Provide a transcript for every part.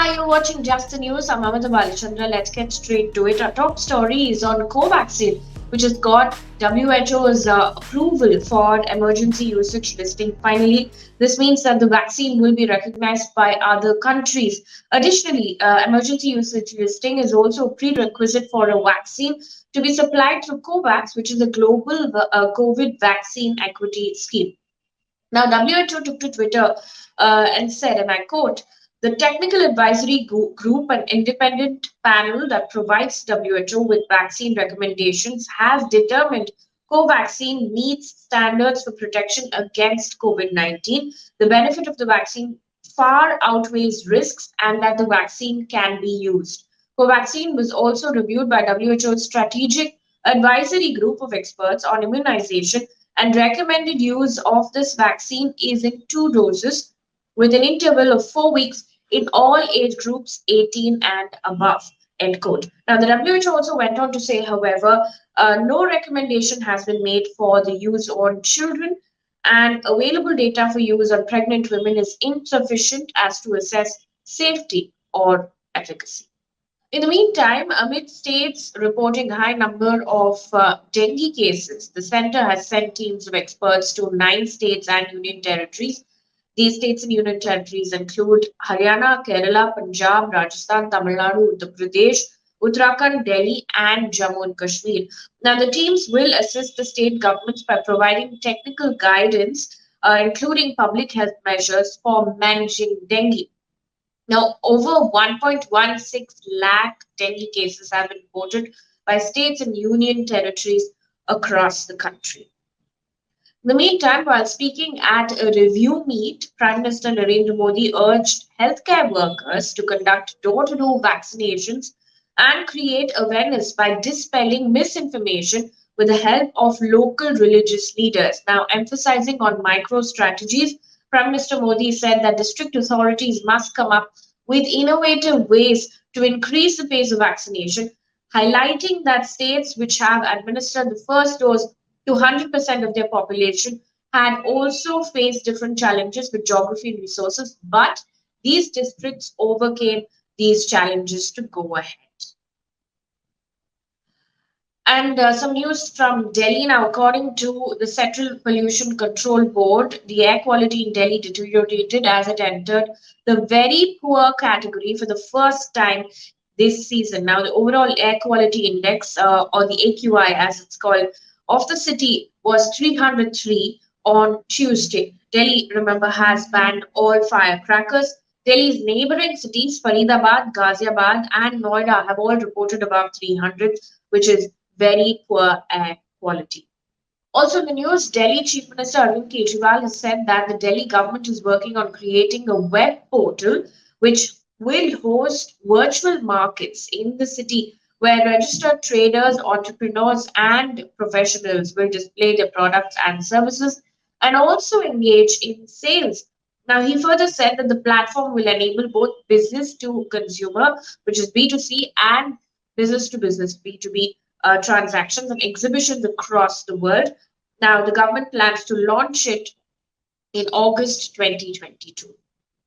Hi, you're watching Just the News. I'm Amita Balachandra. Let's get straight to it. Our top story is on Covaxin, which has got WHO's approval for emergency usage listing. Finally, this means that the vaccine will be recognized by other countries. Additionally, emergency usage listing is also a prerequisite for a vaccine to be supplied through COVAX, which is a global COVID vaccine equity scheme. Now, WHO took to Twitter and said, and I quote, the technical advisory group, an independent panel that provides WHO with vaccine recommendations, has determined Covaxin meets standards for protection against COVID 19. The benefit of the vaccine far outweighs risks and that the vaccine can be used. Covaxin was also reviewed by WHO's strategic advisory group of experts on immunization, and recommended use of this vaccine is in 2 doses with an interval of 4 weeks in all age groups 18 and above. End quote. Now, the WHO also went on to say, however, no recommendation has been made for the use on children, and available data for use on pregnant women is insufficient as to assess safety or efficacy. In the meantime, amid states reporting high number of dengue cases, the center has sent teams of experts to 9 states and union territories. These states and union territories include Haryana, Kerala, Punjab, Rajasthan, Tamil Nadu, Uttar Pradesh, Uttarakhand, Delhi, and Jammu and Kashmir. Now, the teams will assist the state governments by providing technical guidance, including public health measures for managing dengue. Now, over 1.16 lakh dengue cases have been reported by states and union territories across the country. In the meantime, while speaking at a review meet, Prime Minister Narendra Modi urged healthcare workers to conduct door to door vaccinations and create awareness by dispelling misinformation with the help of local religious leaders. Now, emphasizing on micro strategies, Prime Minister Modi said that district authorities must come up with innovative ways to increase the pace of vaccination, highlighting that states which have administered the first dose to 100% of their population had also faced different challenges with geography and resources, but these districts overcame these challenges to go ahead. And some news from Delhi now. According to the Central Pollution Control Board, the air quality in Delhi deteriorated as it entered the very poor category for the first time this season. Now, the overall air quality index, or the AQI as it's called, of the city was 303 on Tuesday. Delhi, remember, has banned all firecrackers. Delhi's neighboring cities, Faridabad, Ghaziabad, and Noida, have all reported above 300, which is very poor air quality. Also in the news, Delhi Chief Minister Arvind Kejriwal has said that the Delhi government is working on creating a web portal which will host virtual markets in the city where registered traders, entrepreneurs, and professionals will display their products and services and also engage in sales. Now, he further said that the platform will enable both business to consumer, which is B2C, and business to business, B2B, transactions and exhibitions across the world. Now, the government plans to launch it in August 2022.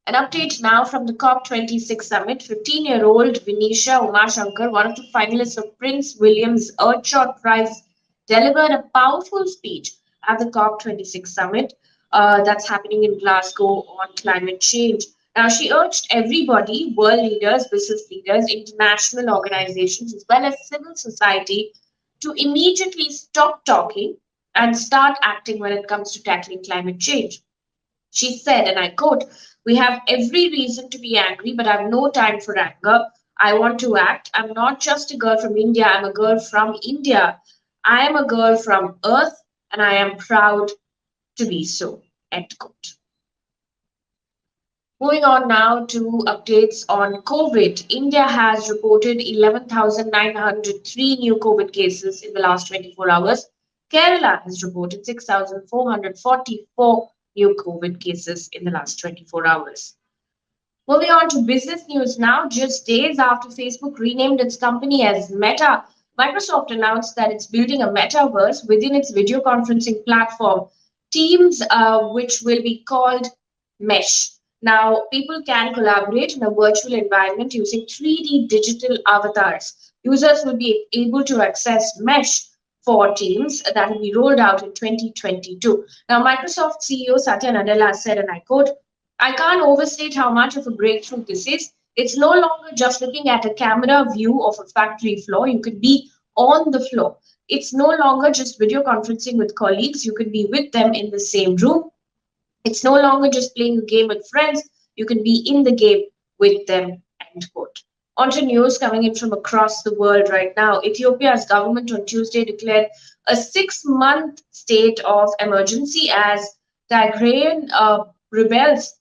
An update now from the COP26 summit. 15-year-old Vinisha Umashankar, one of the finalists of Prince William's Earthshot Prize, delivered a powerful speech at the COP26 summit that's happening in Glasgow on climate change. Now, she urged everybody, world leaders, business leaders, international organizations, as well as civil society, to immediately stop talking and start acting when it comes to tackling climate change. She said, and I quote, we have every reason to be angry, but I have no time for anger. I want to act. I'm not just a girl from India, I'm a girl from India. I am a girl from Earth, and I am proud to be so. End quote. Moving on now to updates on COVID. India has reported 11,903 new COVID cases in the last 24 hours. Kerala has reported 6,444 new COVID cases in the last 24 hours. Moving on to business news now, just days after Facebook renamed its company as Meta, Microsoft announced that it's building a metaverse within its video conferencing platform, Teams, which will be called Mesh. Now, people can collaborate in a virtual environment using 3D digital avatars. Users will be able to access Mesh for Teams that will be rolled out in 2022. Now, Microsoft CEO Satya Nadella said, and I quote, I can't overstate how much of a breakthrough this is. It's no longer just looking at a camera view of a factory floor. You could be on the floor. It's no longer just video conferencing with colleagues. You could be with them in the same room. It's no longer just playing a game with friends. You can be in the game with them. End quote. On to news coming in from across the world right now. Ethiopia's government on Tuesday declared a 6-month state of emergency as Tigrayan rebels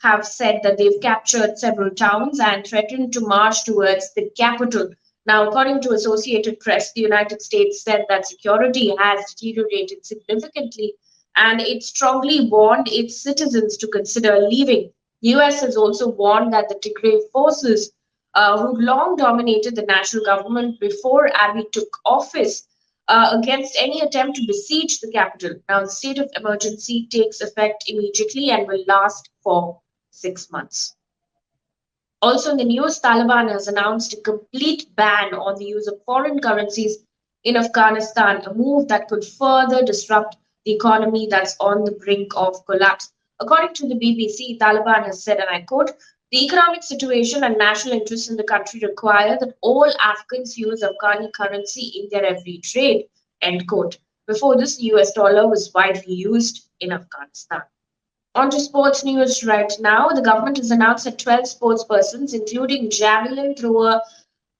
have said that they've captured several towns and threatened to march towards the capital. Now, according to Associated Press, the United States said that security has deteriorated significantly and it strongly warned its citizens to consider leaving. The US has also warned that the Tigray forces, who long dominated the national government before Abiy took office, against any attempt to besiege the capital. Now, the state of emergency takes effect immediately and will last for 6 months. Also in the news, Taliban has announced a complete ban on the use of foreign currencies in Afghanistan, a move that could further disrupt the economy that's on the brink of collapse. According to the BBC, Taliban has said, and I quote, the economic situation and national interests in the country require that all Afghans use Afghani currency in their every trade, end quote. Before this, the US dollar was widely used in Afghanistan. On to sports news right now. The government has announced that 12 sports persons, including javelin thrower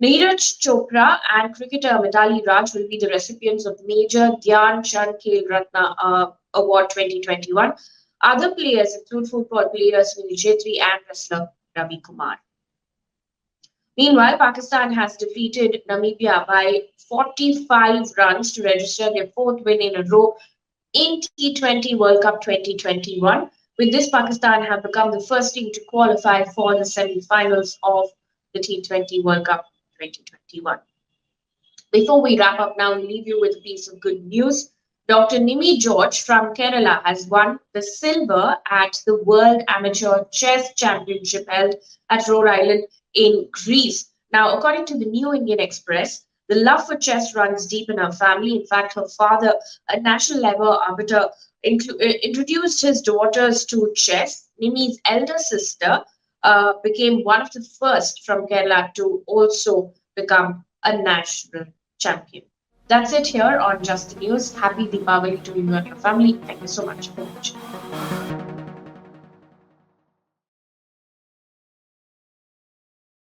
Neeraj Chopra and cricketer Mitali Raj, will be the recipients of Major Dhyan Chand Khel Ratna Award 2021. Other players include football players Sunil Chetri and wrestler Ravi Kumar. Meanwhile, Pakistan has defeated Namibia by 45 runs to register their fourth win in a row in T20 World Cup 2021. With this, Pakistan have become the first team to qualify for the semi-finals of the T20 World Cup 2021. Before we wrap up now, we leave you with a piece of good news. Dr. Nimi George from Kerala has won the silver at the World Amateur Chess Championship held at Rhode Island in Greece. Now, according to the New Indian Express, the love for chess runs deep in her family. In fact, her father, a national level arbiter, introduced his daughters to chess. Nimi's elder sister became one of the first from Kerala to also become a national champion. That's it here on Just the News. Happy Deepavali to you and your family. Thank you so much for watching.